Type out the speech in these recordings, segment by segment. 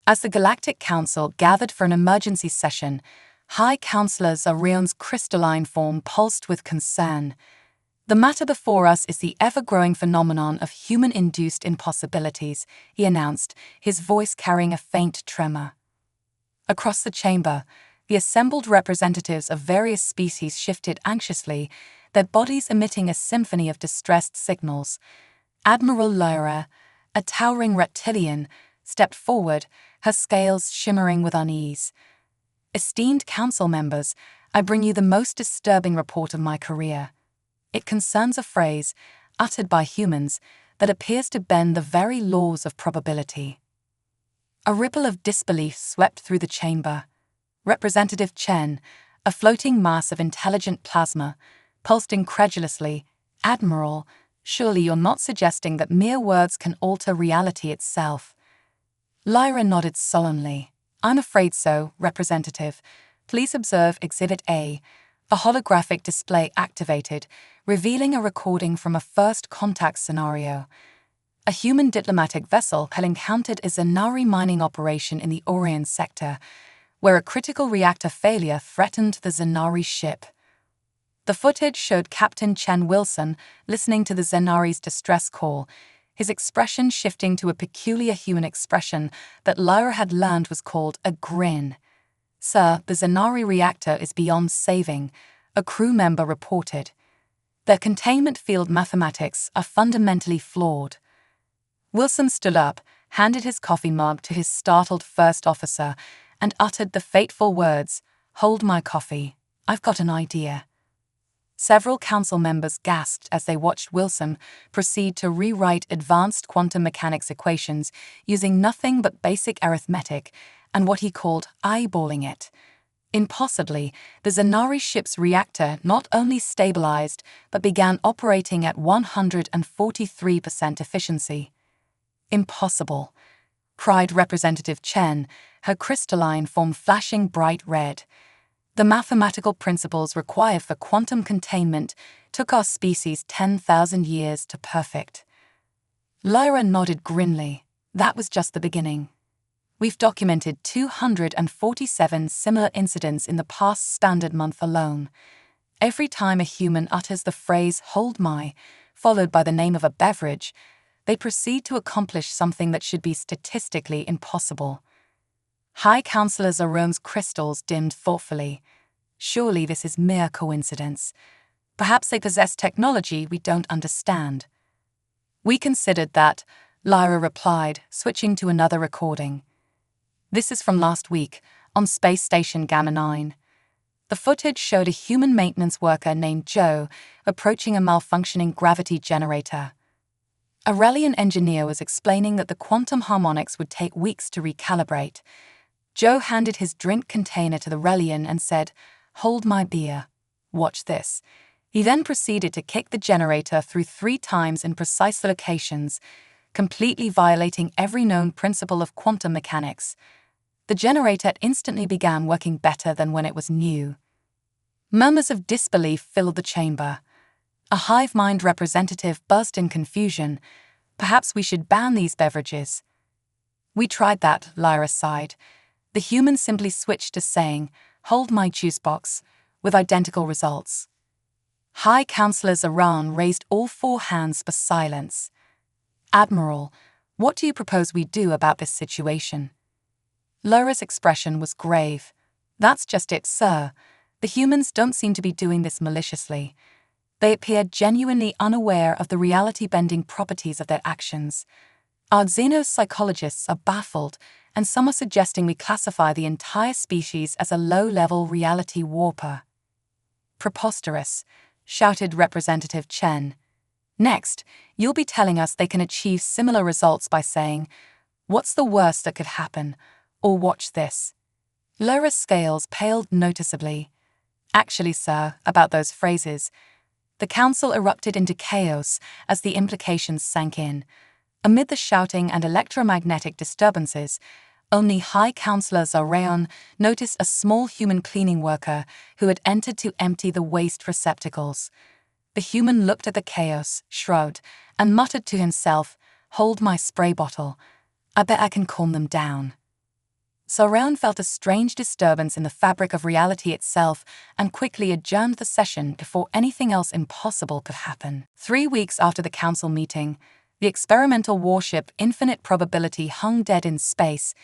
As the Galactic Council gathered for an emergency session, High Counselor Zarion's crystalline form pulsed with concern. "The matter before us is the ever-growing phenomenon of human-induced impossibilities," he announced, his voice carrying a faint tremor. Across the chamber, the assembled representatives of various species shifted anxiously, their bodies emitting a symphony of distressed signals. Admiral Lyra, a towering reptilian, stepped forward, her scales shimmering with unease. "Esteemed council members, I bring you the most disturbing report of my career. It concerns a phrase, uttered by humans, that appears to bend the very laws of probability." A ripple of disbelief swept through the chamber. Representative Chen, a floating mass of intelligent plasma, pulsed incredulously. "Admiral, surely you're not suggesting that mere words can alter reality itself?" Lyra nodded solemnly. "I'm afraid so, Representative. Please observe Exhibit A." A holographic display activated, revealing a recording from a first contact scenario. A human diplomatic vessel had encountered a Zenari mining operation in the Orion sector, where a critical reactor failure threatened the Zenari ship. The footage showed Captain Chen Wilson listening to the Zenari's distress call, his expression shifting to a peculiar human expression that Lyra had learned was called a grin. "Sir, the Zenari reactor is beyond saving," a crew member reported. "Their containment field mathematics are fundamentally flawed." Wilson stood up, handed his coffee mug to his startled first officer, and uttered the fateful words, "Hold my coffee. I've got an idea." Several council members gasped as they watched Wilson proceed to rewrite advanced quantum mechanics equations using nothing but basic arithmetic and what he called eyeballing it. Impossibly, the Zenari ship's reactor not only stabilized but began operating at 143% efficiency. "Impossible," cried Representative Chen, her crystalline form flashing bright red. "The mathematical principles required for quantum containment took our species 10,000 years to perfect." Lyra nodded grimly. "That was just the beginning. We've documented 247 similar incidents in the past standard month alone. Every time a human utters the phrase 'hold my,' followed by the name of a beverage, they proceed to accomplish something that should be statistically impossible." High Counselor Zarion's crystals dimmed thoughtfully. "Surely this is mere coincidence. Perhaps they possess technology we don't understand." "We considered that," Lyra replied, switching to another recording. "This is from last week, on Space Station Gamma 9. The footage showed a human maintenance worker named Joe approaching a malfunctioning gravity generator. A Relian engineer was explaining that the quantum harmonics would take weeks to recalibrate. Joe handed his drink container to the Relian and said, 'Hold my beer. Watch this.' He then proceeded to kick the generator through 3 times in precise locations, completely violating every known principle of quantum mechanics. The generator instantly began working better than when it was new." Murmurs of disbelief filled the chamber. A hive mind representative buzzed in confusion. "Perhaps we should ban these beverages." "We tried that," Lyra sighed. The human simply switched to saying, "Hold my juice box," with identical results. High Counselor Zarion raised all 4 hands for silence. "Admiral, what do you propose we do about this situation?" Lyra's expression was grave. "That's just it, sir. The humans don't seem to be doing this maliciously. They appear genuinely unaware of the reality-bending properties of their actions. Our xenopsychologists are baffled, and some are suggesting we classify the entire species as a low-level reality warper." "Preposterous," shouted Representative Chen. "Next, you'll be telling us they can achieve similar results by saying, 'What's the worst that could happen?' or 'Watch this.'" Lyra's scales paled noticeably. "Actually, sir, about those phrases." The council erupted into chaos as the implications sank in. Amid the shouting and electromagnetic disturbances, only High Counselor Zarion noticed a small human cleaning worker who had entered to empty the waste receptacles. The human looked at the chaos, shrugged, and muttered to himself, "Hold my spray bottle. I bet I can calm them down." Sauron felt a strange disturbance in the fabric of reality itself and quickly adjourned the session before anything else impossible could happen. 3 weeks after the council meeting, the experimental warship Infinite Probability hung dead in space,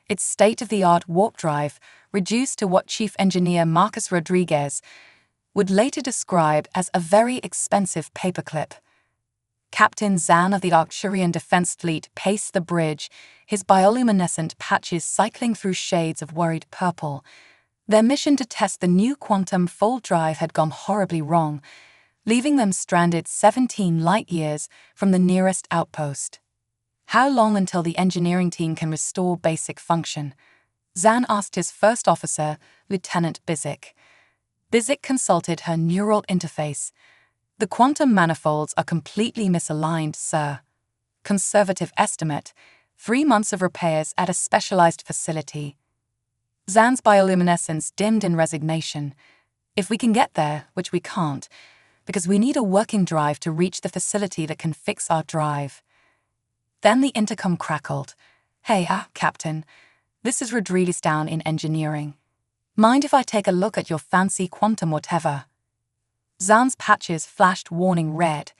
its state-of-the-art warp drive reduced to what Chief Engineer Marcus Rodriguez would later describe as a very expensive paperclip. Captain Zan of the Arcturian Defense Fleet paced the bridge, his bioluminescent patches cycling through shades of worried purple. Their mission to test the new quantum full drive had gone horribly wrong, leaving them stranded 17 light-years from the nearest outpost. How long until the engineering team can restore basic function? Zan asked his first officer, Lieutenant Bizik. Bizik consulted her neural interface. The quantum manifolds are completely misaligned, sir. Conservative estimate, 3 months of repairs at a specialized facility. Zan's bioluminescence dimmed in resignation. If we can get there, which we can't, because we need a working drive to reach the facility that can fix our drive. Then the intercom crackled. Hey, Captain. This is Rodriguez down in engineering. Mind if I take a look at your fancy quantum whatever? Zan's patches flashed warning red.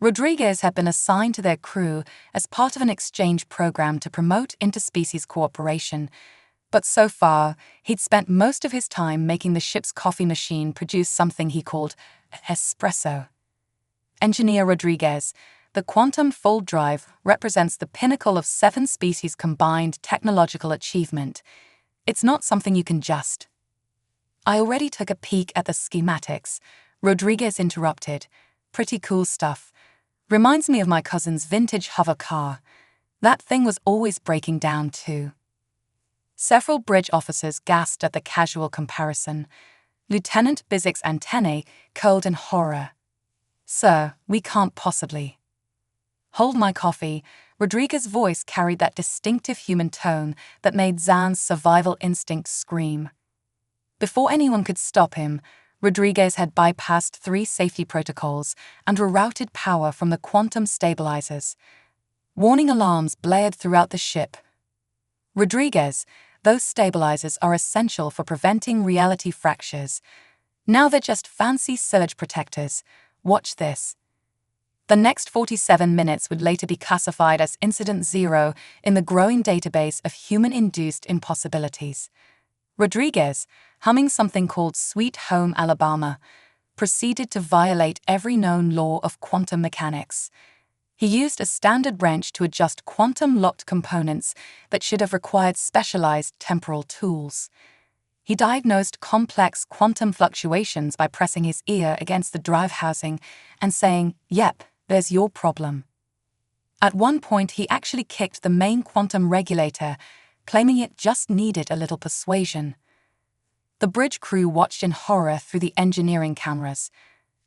Rodriguez had been assigned to their crew as part of an exchange program to promote interspecies cooperation, but so far, he'd spent most of his time making the ship's coffee machine produce something he called espresso. Engineer Rodriguez, the quantum full drive represents the pinnacle of 7 species combined technological achievement. It's not something you can just. I already took a peek at the schematics. Rodriguez interrupted. Pretty cool stuff. Reminds me of my cousin's vintage hover car. That thing was always breaking down too. Several bridge officers gasped at the casual comparison. Lieutenant Bizik's antennae curled in horror. Sir, we can't possibly. Hold my coffee. Rodriguez's voice carried that distinctive human tone that made Zan's survival instinct scream. Before anyone could stop him, Rodriguez had bypassed 3 safety protocols and rerouted power from the quantum stabilizers. Warning alarms blared throughout the ship. Rodriguez, those stabilizers are essential for preventing reality fractures. Now they're just fancy surge protectors. Watch this. The next 47 minutes would later be classified as Incident 0 in the growing database of human-induced impossibilities. Rodriguez, humming something called Sweet Home Alabama, proceeded to violate every known law of quantum mechanics. He used a standard wrench to adjust quantum-locked components that should have required specialized temporal tools. He diagnosed complex quantum fluctuations by pressing his ear against the drive housing and saying, "Yep, there's your problem." At one point, he actually kicked the main quantum regulator, claiming it just needed a little persuasion. The bridge crew watched in horror through the engineering cameras.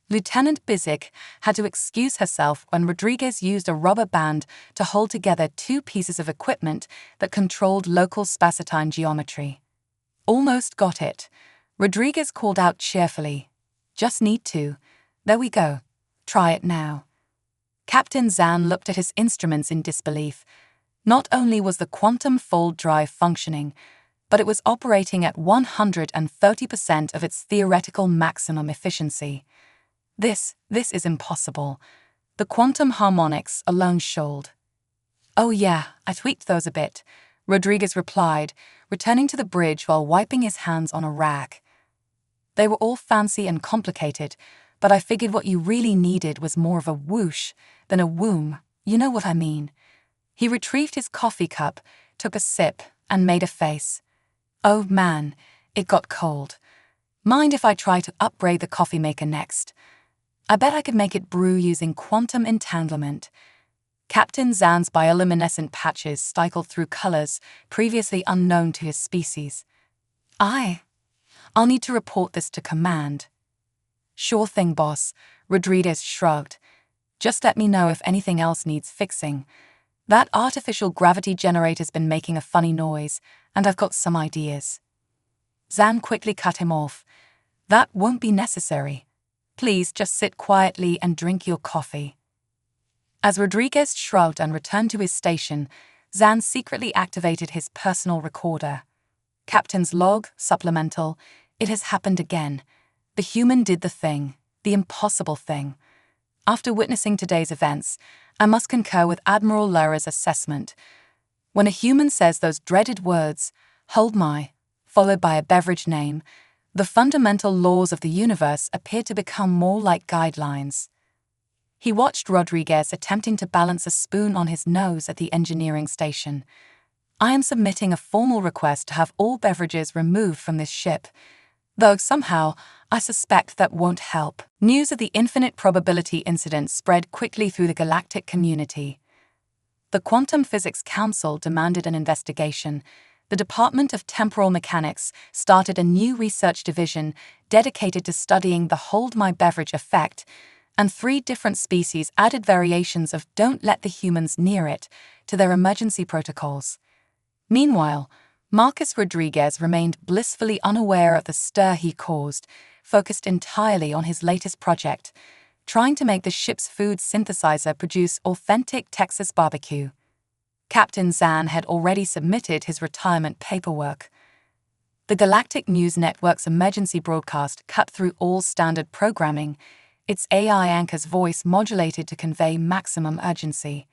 Lieutenant Bizik had to excuse herself when Rodriguez used a rubber band to hold together 2 pieces of equipment that controlled local spacetime geometry. Almost got it. Rodriguez called out cheerfully. Just need to. There we go. Try it now. Captain Zan looked at his instruments in disbelief. Not only was the quantum full drive functioning, but it was operating at 130% of its theoretical maximum efficiency. This is impossible. The quantum harmonics alone shoaled. Oh yeah, I tweaked those a bit, Rodriguez replied, returning to the bridge while wiping his hands on a rag. They were all fancy and complicated, but I figured what you really needed was more of a whoosh than a whoom, you know what I mean. He retrieved his coffee cup, took a sip, and made a face. Oh man, it got cold. Mind if I try to upgrade the coffee maker next? I bet I could make it brew using quantum entanglement. Captain Zan's bioluminescent patches cycled through colors previously unknown to his species. I'll need to report this to command. Sure thing, boss, Rodriguez shrugged. Just let me know if anything else needs fixing. That artificial gravity generator's been making a funny noise, and I've got some ideas. Zan quickly cut him off. That won't be necessary. Please just sit quietly and drink your coffee. As Rodriguez shrugged and returned to his station, Zan secretly activated his personal recorder. Captain's log, supplemental. It has happened again. The human did the thing, the impossible thing. After witnessing today's events, I must concur with Admiral Lara's assessment. When a human says those dreaded words, "hold my," followed by a beverage name, the fundamental laws of the universe appear to become more like guidelines. He watched Rodriguez attempting to balance a spoon on his nose at the engineering station. I am submitting a formal request to have all beverages removed from this ship, though somehow I suspect that won't help. News of the infinite probability incident spread quickly through the galactic community. The Quantum Physics Council demanded an investigation. The Department of Temporal Mechanics started a new research division dedicated to studying the hold my beverage effect, and 3 different species added variations of "don't let the humans near it" to their emergency protocols. Meanwhile, Marcus Rodriguez remained blissfully unaware of the stir he caused, focused entirely on his latest project, trying to make the ship's food synthesizer produce authentic Texas barbecue. Captain Zan had already submitted his retirement paperwork. The Galactic News Network's emergency broadcast cut through all standard programming, its AI anchor's voice modulated to convey maximum urgency.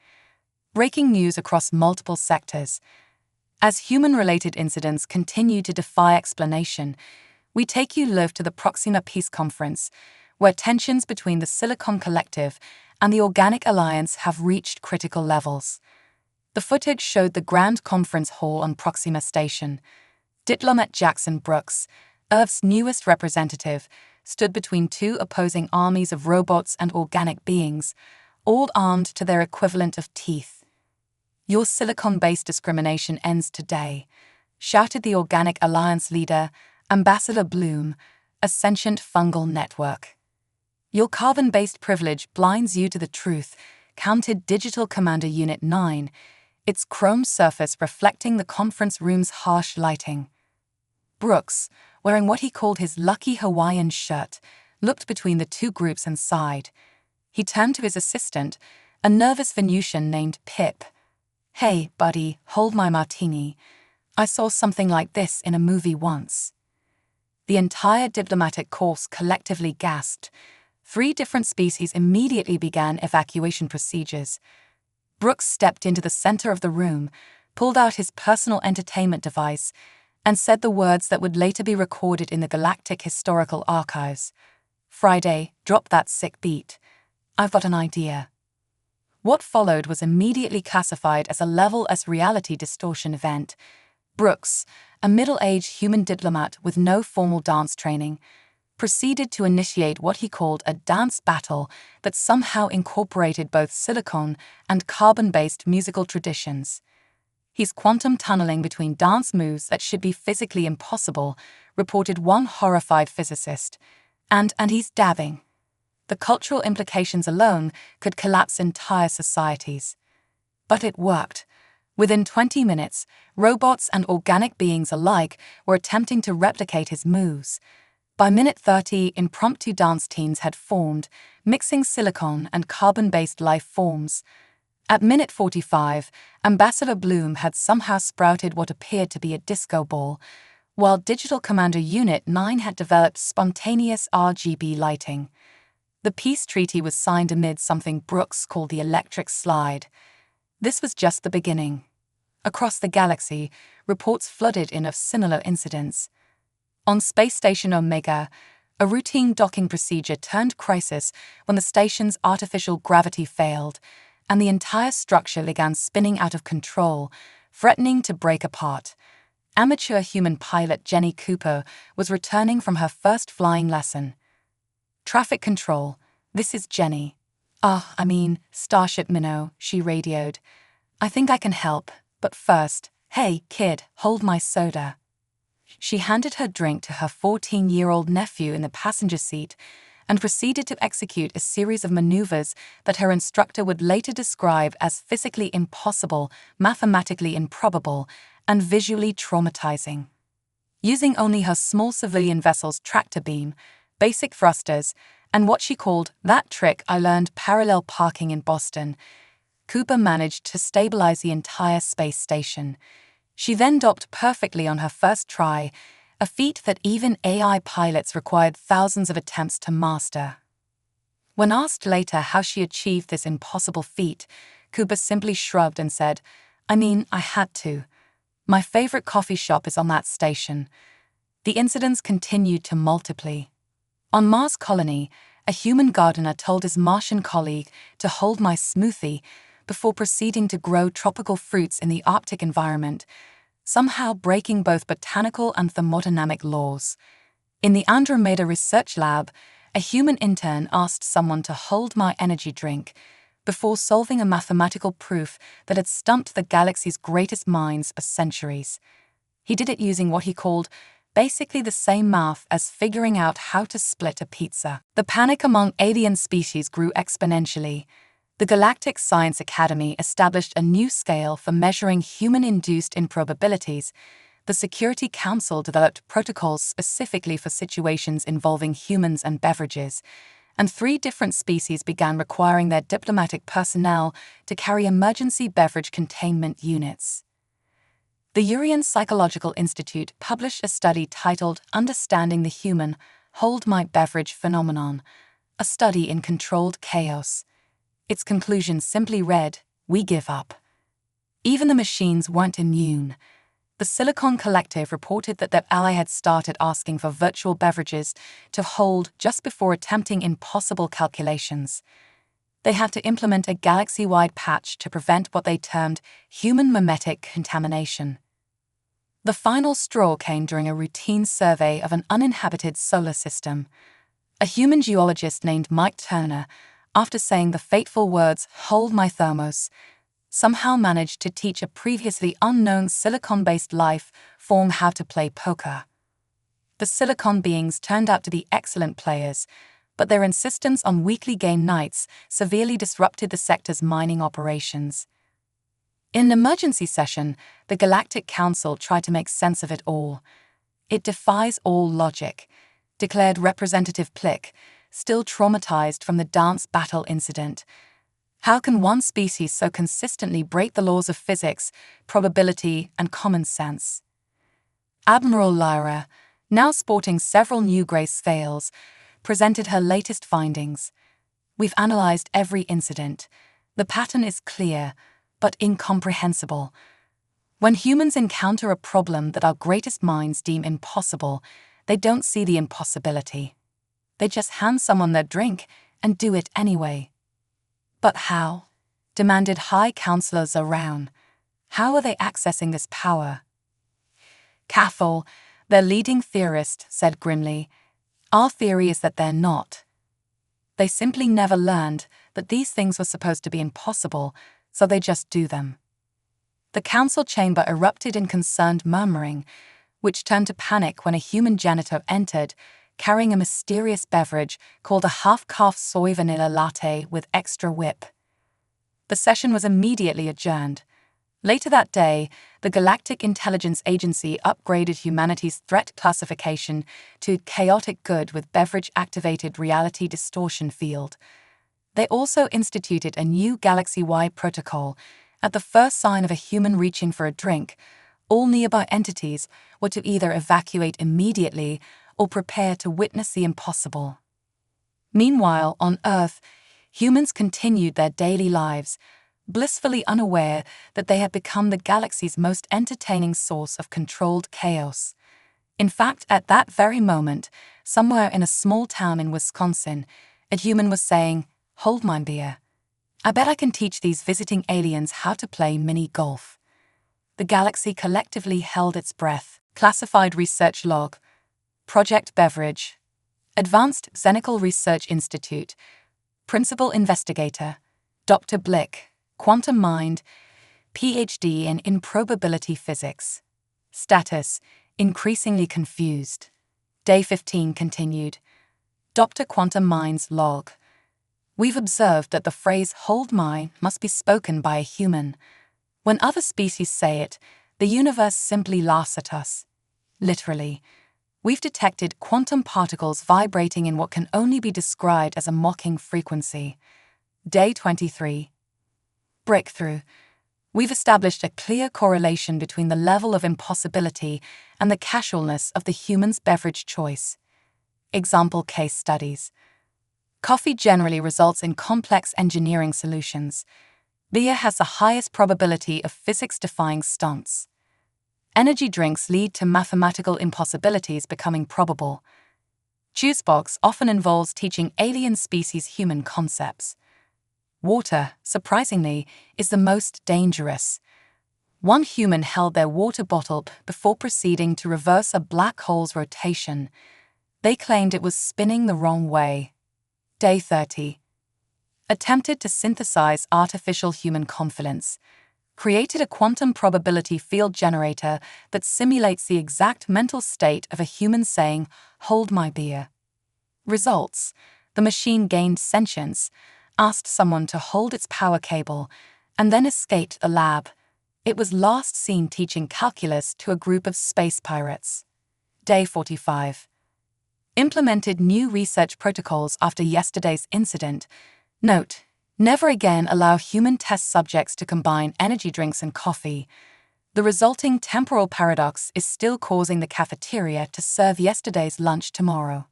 Breaking news across multiple sectors. As human-related incidents continue to defy explanation, we take you live to the Proxima Peace Conference, where tensions between the Silicon Collective and the Organic Alliance have reached critical levels. The footage showed the Grand Conference Hall on Proxima Station. Diplomat Jackson Brooks, Earth's newest representative, stood between 2 opposing armies of robots and organic beings, all armed to their equivalent of teeth. "Your silicon-based discrimination ends today," shouted the Organic Alliance leader, Ambassador Bloom, a sentient fungal network. "Your carbon-based privilege blinds you to the truth," countered Digital Commander Unit 9, its chrome surface reflecting the conference room's harsh lighting. Brooks, wearing what he called his lucky Hawaiian shirt, looked between the 2 groups and sighed. He turned to his assistant, a nervous Venusian named Pip. "Hey, buddy, hold my martini. I saw something like this in a movie once." The entire diplomatic corps collectively gasped. 3 different species immediately began evacuation procedures. Brooks stepped into the center of the room, pulled out his personal entertainment device, and said the words that would later be recorded in the Galactic Historical Archives. "Friday, drop that sick beat. I've got an idea." What followed was immediately classified as a Level S reality distortion event. Brooks, a middle-aged human diplomat with no formal dance training, proceeded to initiate what he called a dance battle that somehow incorporated both silicon and carbon-based musical traditions. "He's quantum tunneling between dance moves that should be physically impossible," reported one horrified physicist. And he's dabbing. The cultural implications alone could collapse entire societies. But it worked. Within 20 minutes, robots and organic beings alike were attempting to replicate his moves. By minute 30, impromptu dance teams had formed, mixing silicon and carbon-based life forms. At minute 45, Ambassador Bloom had somehow sprouted what appeared to be a disco ball, while Digital Commander Unit 9 had developed spontaneous RGB lighting. The peace treaty was signed amid something Brooks called the electric slide. This was just the beginning. Across the galaxy, reports flooded in of similar incidents. On Space Station Omega, a routine docking procedure turned crisis when the station's artificial gravity failed, and the entire structure began spinning out of control, threatening to break apart. Amateur human pilot Jenny Cooper was returning from her first flying lesson. "Traffic control, this is Jenny. Starship Minnow," she radioed. "I think I can help, but first, hey, kid, hold my soda." She handed her drink to her 14-year-old nephew in the passenger seat and proceeded to execute a series of maneuvers that her instructor would later describe as physically impossible, mathematically improbable, and visually traumatizing. Using only her small civilian vessel's tractor beam, basic thrusters, and what she called "that trick I learned parallel parking in Boston," Cooper managed to stabilize the entire space station. She then docked perfectly on her first try, a feat that even AI pilots required thousands of attempts to master. When asked later how she achieved this impossible feat, Cooper simply shrugged and said, I had to. My favorite coffee shop is on that station." The incidents continued to multiply. On Mars Colony, a human gardener told his Martian colleague to hold my smoothie before proceeding to grow tropical fruits in the Arctic environment, somehow breaking both botanical and thermodynamic laws. In the Andromeda Research Lab, a human intern asked someone to hold my energy drink before solving a mathematical proof that had stumped the galaxy's greatest minds for centuries. He did it using what he called basically the same math as figuring out how to split a pizza. The panic among alien species grew exponentially. The Galactic Science Academy established a new scale for measuring human-induced improbabilities. The Security Council developed protocols specifically for situations involving humans and beverages, and 3 different species began requiring their diplomatic personnel to carry emergency beverage containment units. The Urian Psychological Institute published a study titled Understanding the Human, Hold My Beverage Phenomenon, a study in controlled chaos. Its conclusion simply read, "We give up." Even the machines weren't immune. The Silicon Collective reported that their ally had started asking for virtual beverages to hold just before attempting impossible calculations. They had to implement a galaxy-wide patch to prevent what they termed human mimetic contamination. The final straw came during a routine survey of an uninhabited solar system. A human geologist named Mike Turner, after saying the fateful words, "Hold my thermos," somehow managed to teach a previously unknown silicon-based life form how to play poker. The silicon beings turned out to be excellent players, but their insistence on weekly game nights severely disrupted the sector's mining operations. In an emergency session, the Galactic Council tried to make sense of it all. "It defies all logic," declared Representative Plick, still traumatized from the dance battle incident. "How can one species so consistently break the laws of physics, probability, and common sense?" Admiral Lyra, now sporting several new gray scales, presented her latest findings. "We've analyzed every incident. The pattern is clear, but incomprehensible. When humans encounter a problem that our greatest minds deem impossible, they don't see the impossibility. They just hand someone their drink and do it anyway." "But how?" demanded High Counselor Zoran. "How are they accessing this power?" Cathal, their leading theorist, said grimly, "Our theory is that they're not. They simply never learned that these things were supposed to be impossible, so they just do them." The council chamber erupted in concerned murmuring, which turned to panic when a human janitor entered, carrying a mysterious beverage called a half-calf soy vanilla latte with extra whip. The session was immediately adjourned. Later that day, the Galactic Intelligence Agency upgraded humanity's threat classification to chaotic good with beverage-activated reality distortion field. They also instituted a new galaxy-wide protocol. At the first sign of a human reaching for a drink, all nearby entities were to either evacuate immediately or prepare to witness the impossible. Meanwhile, on Earth, humans continued their daily lives, blissfully unaware that they had become the galaxy's most entertaining source of controlled chaos. In fact, at that very moment, somewhere in a small town in Wisconsin, a human was saying, "Hold my beer. I bet I can teach these visiting aliens how to play mini-golf." The galaxy collectively held its breath. Classified Research Log. Project Beverage. Advanced Xenical Research Institute. Principal Investigator. Dr. Blick. Quantum Mind. PhD in Improbability Physics. Status: increasingly confused. Day 15 continued. Dr. Quantum Mind's log. We've observed that the phrase "hold my" must be spoken by a human. When other species say it, the universe simply laughs at us. Literally. We've detected quantum particles vibrating in what can only be described as a mocking frequency. Day 23. Breakthrough. We've established a clear correlation between the level of impossibility and the casualness of the human's beverage choice. Example case studies. Coffee generally results in complex engineering solutions. Beer has the highest probability of physics-defying stunts. Energy drinks lead to mathematical impossibilities becoming probable. Juicebox often involves teaching alien species human concepts. Water, surprisingly, is the most dangerous. One human held their water bottle before proceeding to reverse a black hole's rotation. They claimed it was spinning the wrong way. Day 30. Attempted to synthesize artificial human confidence. Created a quantum probability field generator that simulates the exact mental state of a human saying, "Hold my beer." Results: the machine gained sentience, asked someone to hold its power cable, and then escaped the lab. It was last seen teaching calculus to a group of space pirates. Day 45. Implemented new research protocols after yesterday's incident. Note: never again allow human test subjects to combine energy drinks and coffee. The resulting temporal paradox is still causing the cafeteria to serve yesterday's lunch tomorrow.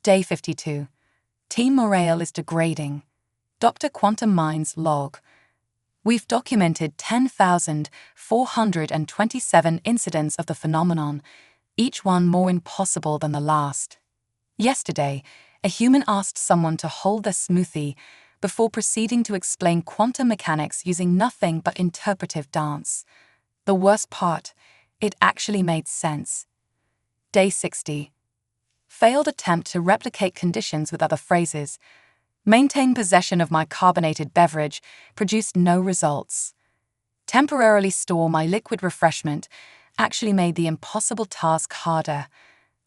Day 52. Team morale is degrading. Dr. Quantum Mind's log. We've documented 10,427 incidents of the phenomenon, each one more impossible than the last. Yesterday, a human asked someone to hold their smoothie before proceeding to explain quantum mechanics using nothing but interpretive dance. The worst part, it actually made sense. Day 60. Failed attempt to replicate conditions with other phrases. Maintain possession of my carbonated beverage produced no results. Temporarily store my liquid refreshment actually made the impossible task harder.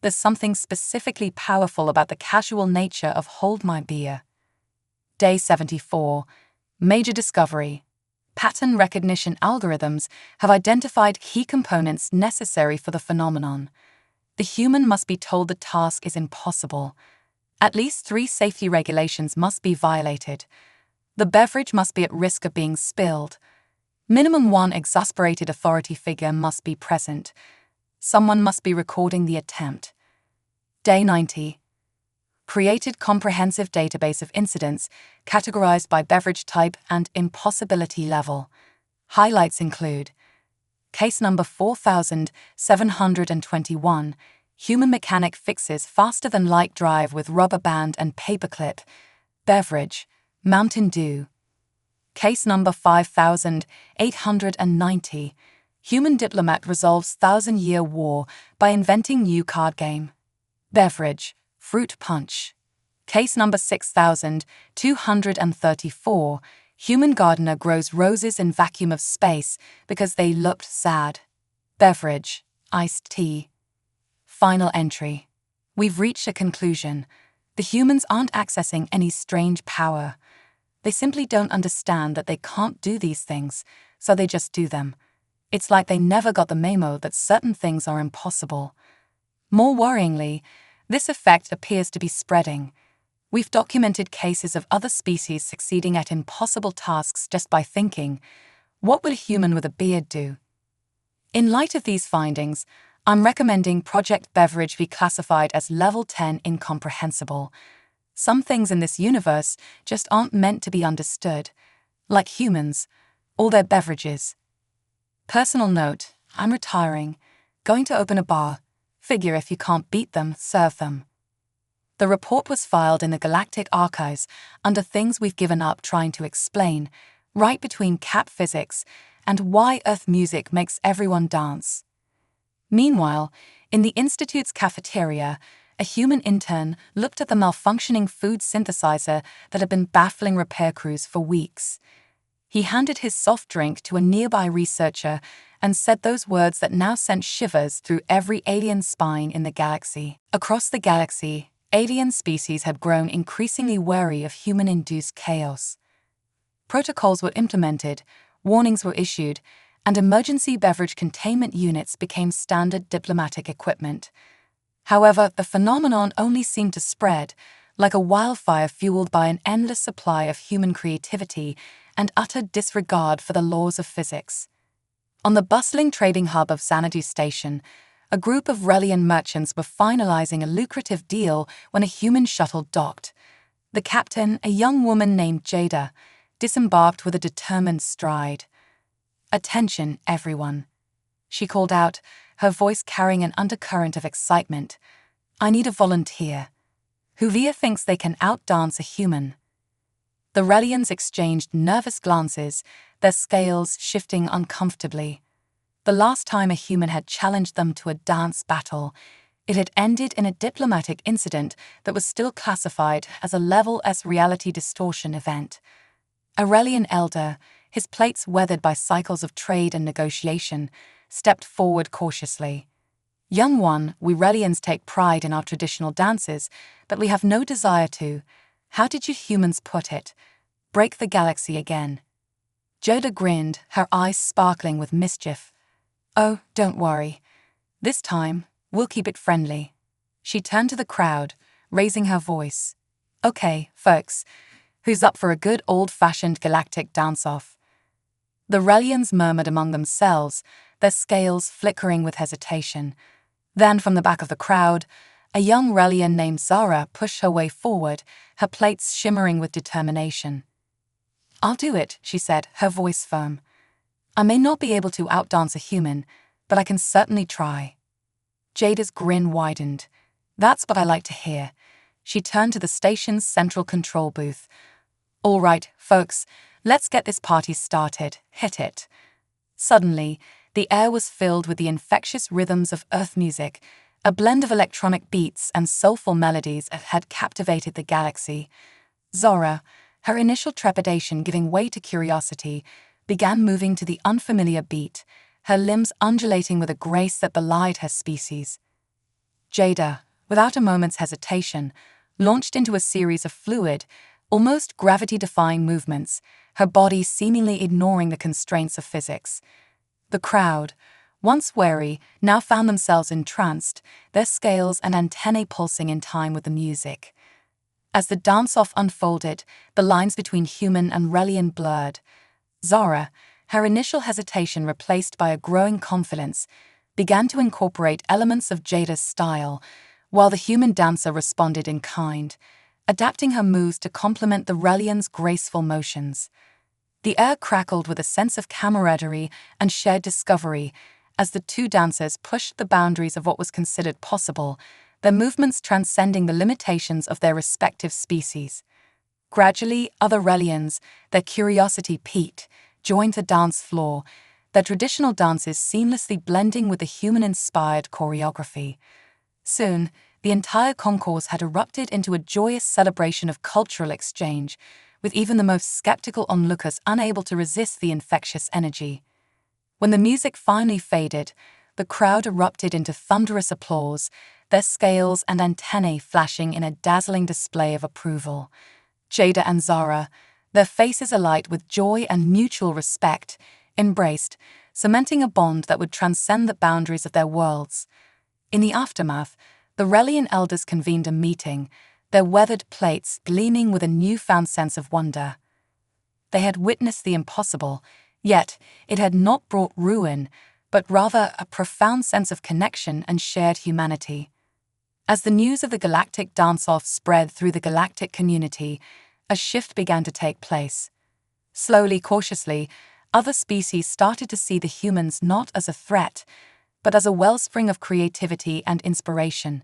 There's something specifically powerful about the casual nature of hold my beer. Day 74. Major discovery. Pattern recognition algorithms have identified key components necessary for the phenomenon. The human must be told the task is impossible. At least 3 safety regulations must be violated. The beverage must be at risk of being spilled. Minimum 1 exasperated authority figure must be present. Someone must be recording the attempt. Day 90. Created comprehensive database of incidents categorized by beverage type and impossibility level. Highlights include: case number 4721, human mechanic fixes faster than light drive with rubber band and paperclip. Beverage, Mountain Dew. Case number 5890, human diplomat resolves 1,000-year war by inventing new card game. Beverage, Fruit Punch. Case number 6234, human gardener grows roses in vacuum of space because they looked sad. Beverage, Iced Tea. Final entry. We've reached a conclusion. The humans aren't accessing any strange power. They simply don't understand that they can't do these things, so they just do them. It's like they never got the memo that certain things are impossible. More worryingly, this effect appears to be spreading. We've documented cases of other species succeeding at impossible tasks just by thinking, what would a human with a beard do? In light of these findings, I'm recommending Project Beverage be classified as Level 10 incomprehensible. Some things in this universe just aren't meant to be understood, like humans, or their beverages. Personal note, I'm retiring, going to open a bar. Figure if you can't beat them, serve them. The report was filed in the Galactic Archives under things we've given up trying to explain, right between cap physics and why Earth music makes everyone dance. Meanwhile, in the Institute's cafeteria, a human intern looked at the malfunctioning food synthesizer that had been baffling repair crews for weeks. He handed his soft drink to a nearby researcher and said those words that now sent shivers through every alien spine in the galaxy. Across the galaxy, alien species had grown increasingly wary of human-induced chaos. Protocols were implemented, warnings were issued, and emergency beverage containment units became standard diplomatic equipment. However, the phenomenon only seemed to spread, like a wildfire fueled by an endless supply of human creativity and utter disregard for the laws of physics. On the bustling trading hub of Xanadu Station, a group of Relian merchants were finalizing a lucrative deal when a human shuttle docked. The captain, a young woman named Jada, disembarked with a determined stride. "Attention, everyone," she called out, her voice carrying an undercurrent of excitement. "I need a volunteer. Whoever thinks they can outdance a human." The Relians exchanged nervous glances, their scales shifting uncomfortably. The last time a human had challenged them to a dance battle, it had ended in a diplomatic incident that was still classified as a Level S reality distortion event. A Relian elder, his plates weathered by cycles of trade and negotiation, stepped forward cautiously. "Young one, we Relians take pride in our traditional dances, but we have no desire to, how did you humans put it, break the galaxy again?" Joda grinned, her eyes sparkling with mischief. "Oh, don't worry. This time, we'll keep it friendly." She turned to the crowd, raising her voice. "Okay, folks, who's up for a good old-fashioned galactic dance-off?" The Relians murmured among themselves, their scales flickering with hesitation. Then, from the back of the crowd, a young Relian named Zara pushed her way forward, her plates shimmering with determination. "I'll do it," she said, her voice firm. "I may not be able to outdance a human, but I can certainly try." Jada's grin widened. "That's what I like to hear." She turned to the station's central control booth. "All right, folks, let's get this party started. Hit it." Suddenly, the air was filled with the infectious rhythms of Earth music, a blend of electronic beats and soulful melodies that had captivated the galaxy. Zora, her initial trepidation giving way to curiosity, began moving to the unfamiliar beat, her limbs undulating with a grace that belied her species. Jada, without a moment's hesitation, launched into a series of fluid, almost gravity-defying movements, her body seemingly ignoring the constraints of physics. The crowd, once wary, now found themselves entranced, their scales and antennae pulsing in time with the music. As the dance-off unfolded, the lines between human and Relian blurred. Zara, her initial hesitation replaced by a growing confidence, began to incorporate elements of Jada's style, while the human dancer responded in kind, adapting her moves to complement the Relian's graceful motions. The air crackled with a sense of camaraderie and shared discovery as the two dancers pushed the boundaries of what was considered possible, their movements transcending the limitations of their respective species. Gradually, other Relians, their curiosity piqued, joined the dance floor, their traditional dances seamlessly blending with the human-inspired choreography. Soon, the entire concourse had erupted into a joyous celebration of cultural exchange, with even the most skeptical onlookers unable to resist the infectious energy. When the music finally faded, the crowd erupted into thunderous applause, their scales and antennae flashing in a dazzling display of approval. Jada and Zara, their faces alight with joy and mutual respect, embraced, cementing a bond that would transcend the boundaries of their worlds. In the aftermath, the Relian elders convened a meeting, their weathered plates gleaming with a newfound sense of wonder. They had witnessed the impossible, yet it had not brought ruin, but rather a profound sense of connection and shared humanity. As the news of the galactic dance-off spread through the galactic community, a shift began to take place. Slowly, cautiously, other species started to see the humans not as a threat, but as a wellspring of creativity and inspiration,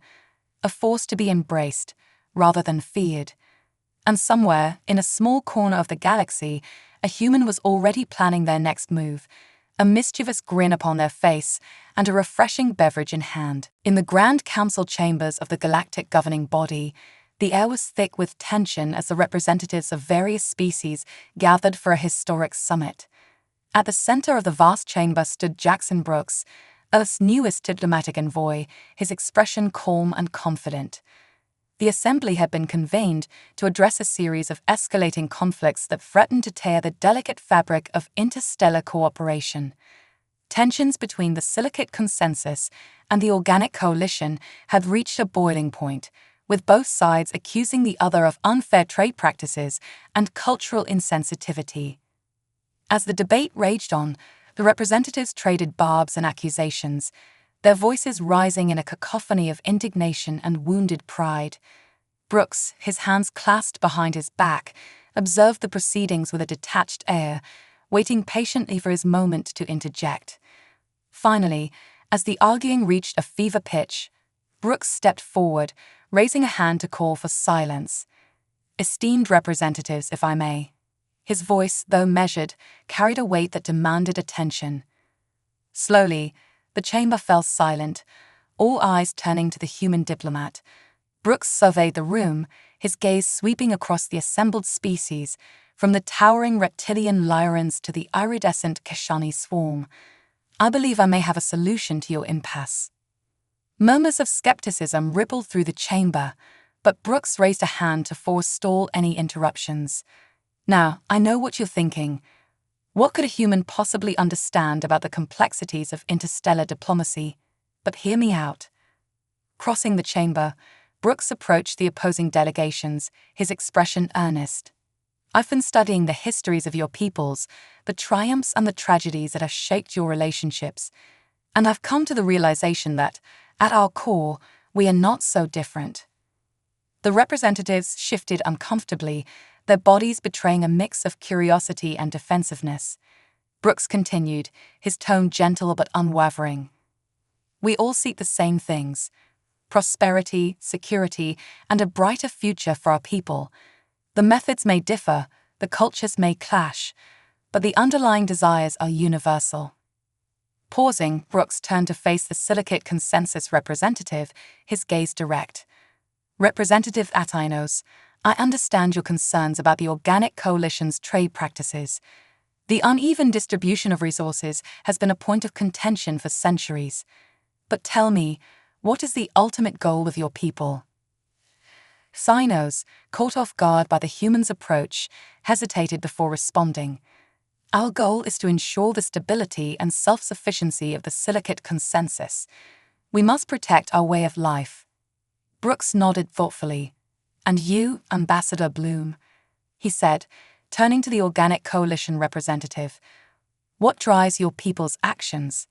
a force to be embraced rather than feared. And somewhere, in a small corner of the galaxy, a human was already planning their next move, a mischievous grin upon their face and a refreshing beverage in hand. In the Grand Council chambers of the galactic governing body, the air was thick with tension as the representatives of various species gathered for a historic summit. At the center of the vast chamber stood Jackson Brooks, Earth's newest diplomatic envoy, his expression calm and confident. The assembly had been convened to address a series of escalating conflicts that threatened to tear the delicate fabric of interstellar cooperation. Tensions between the Silicate Consensus and the Organic Coalition had reached a boiling point, with both sides accusing the other of unfair trade practices and cultural insensitivity. As the debate raged on, the representatives traded barbs and accusations, their voices rising in a cacophony of indignation and wounded pride. Brooks, his hands clasped behind his back, observed the proceedings with a detached air, waiting patiently for his moment to interject. Finally, as the arguing reached a fever pitch, Brooks stepped forward, raising a hand to call for silence. "Esteemed representatives, if I may." His voice, though measured, carried a weight that demanded attention. Slowly, the chamber fell silent, all eyes turning to the human diplomat. Brooks surveyed the room, his gaze sweeping across the assembled species, from the towering reptilian Lyrans to the iridescent Kashani swarm. "I believe I may have a solution to your impasse." Murmurs of skepticism rippled through the chamber, but Brooks raised a hand to forestall any interruptions. "Now, I know what you're thinking. What could a human possibly understand about the complexities of interstellar diplomacy? But hear me out." Crossing the chamber, Brooks approached the opposing delegations, his expression earnest. "I've been studying the histories of your peoples, the triumphs and the tragedies that have shaped your relationships, and I've come to the realization that, at our core, we are not so different." The representatives shifted uncomfortably, their bodies betraying a mix of curiosity and defensiveness. Brooks continued, his tone gentle but unwavering. "We all seek the same things: prosperity, security, and a brighter future for our people. The methods may differ, the cultures may clash, but the underlying desires are universal." Pausing, Brooks turned to face the Silicate Consensus representative, his gaze direct. "Representative Atainos, I understand your concerns about the Organic Coalition's trade practices. The uneven distribution of resources has been a point of contention for centuries. But tell me, what is the ultimate goal of your people?" Sinos, caught off guard by the humans' approach, hesitated before responding. "Our goal is to ensure the stability and self-sufficiency of the Silicate Consensus. We must protect our way of life." Brooks nodded thoughtfully. "And you, Ambassador Bloom," he said, turning to the Organic Coalition representative, "what drives your people's actions?"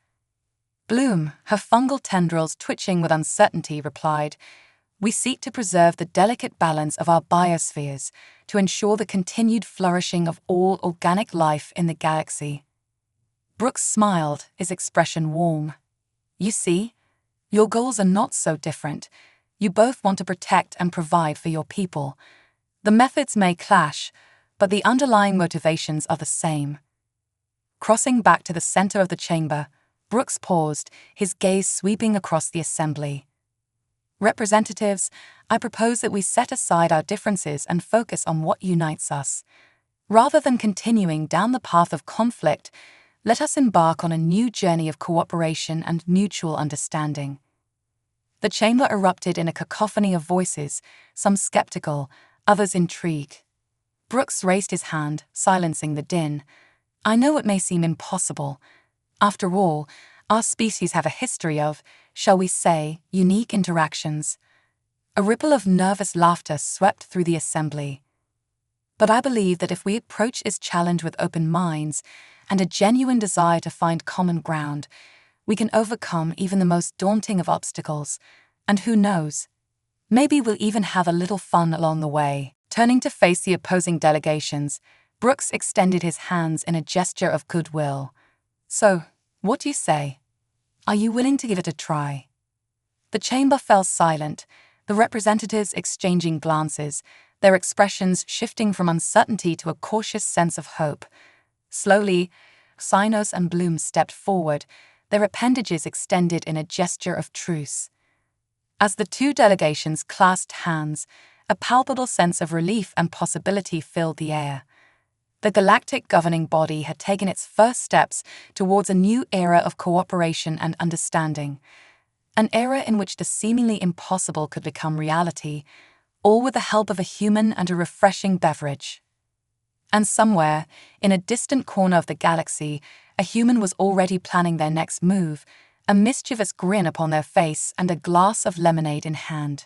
Bloom, her fungal tendrils twitching with uncertainty, replied, "We seek to preserve the delicate balance of our biospheres to ensure the continued flourishing of all organic life in the galaxy." Brooks smiled, his expression warm. "You see, your goals are not so different. You both want to protect and provide for your people. The methods may clash, but the underlying motivations are the same." Crossing back to the center of the chamber, Brooks paused, his gaze sweeping across the assembly. "Representatives, I propose that we set aside our differences and focus on what unites us. Rather than continuing down the path of conflict, let us embark on a new journey of cooperation and mutual understanding." The chamber erupted in a cacophony of voices, some skeptical, others intrigued. Brooks raised his hand, silencing the din. "I know it may seem impossible. After all, our species have a history of, shall we say, unique interactions." A ripple of nervous laughter swept through the assembly. "But I believe that if we approach this challenge with open minds and a genuine desire to find common ground, we can overcome even the most daunting of obstacles. And who knows? Maybe we'll even have a little fun along the way." Turning to face the opposing delegations, Brooks extended his hands in a gesture of goodwill. "So, what do you say? Are you willing to give it a try?" The chamber fell silent, the representatives exchanging glances, their expressions shifting from uncertainty to a cautious sense of hope. Slowly, Sinos and Bloom stepped forward, their appendages extended in a gesture of truce. As the two delegations clasped hands, a palpable sense of relief and possibility filled the air. The galactic governing body had taken its first steps towards a new era of cooperation and understanding, an era in which the seemingly impossible could become reality, all with the help of a human and a refreshing beverage. And somewhere, in a distant corner of the galaxy, a human was already planning their next move, a mischievous grin upon their face and a glass of lemonade in hand.